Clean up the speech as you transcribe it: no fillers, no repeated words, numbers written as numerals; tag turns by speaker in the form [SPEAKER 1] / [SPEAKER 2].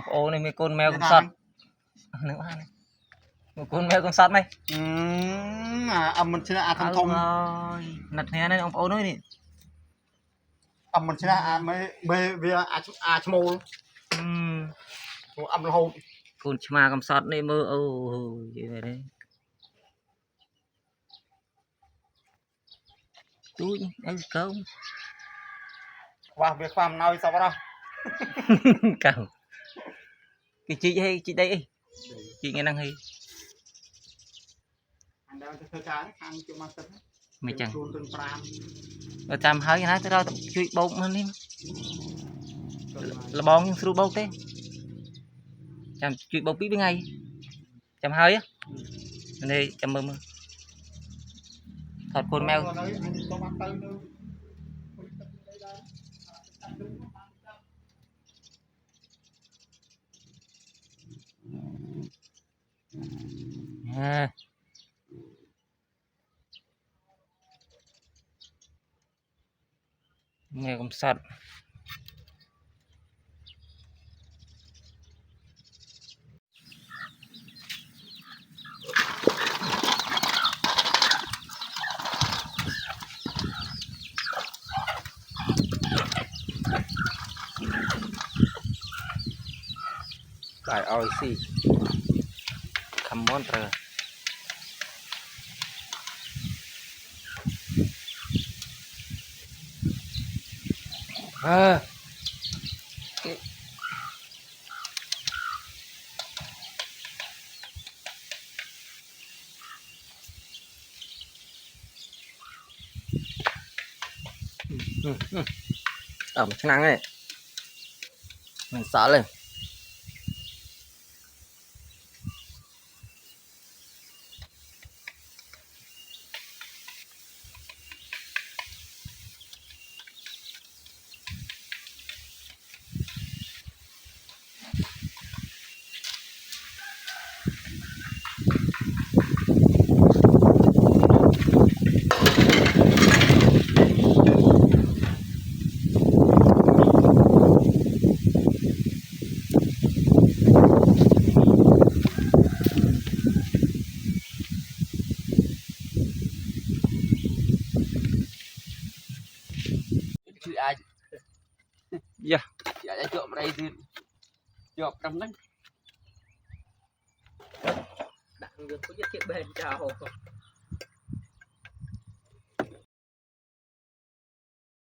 [SPEAKER 1] ô này mấy con mèo con sót nữa này một con mèo con sót này
[SPEAKER 2] mình sẽ thằng thông
[SPEAKER 1] nặt hè này ông ô nói đi
[SPEAKER 2] mình sẽ mấy về chmol hồn
[SPEAKER 1] con chima con sót này mơ ô vậy vậy đấy túi anh câu
[SPEAKER 2] và việc làm nào sao đó
[SPEAKER 1] câu cái chị hay chị đây chị nghe năng hay mày chẳng rồi chăm hơi cái này tới đâu chui bông hơn đi là bong nhưng sưu bông thế chăm chui bông biết ngay chăm hơi á đây chăm mơ thật con mèo nghe cũng sạch lại oi xì come on rồi một năng này mình sợ lên dạ
[SPEAKER 2] dạ trộm đây thì trộm trong đấy
[SPEAKER 1] đặt được có chiếc bên chào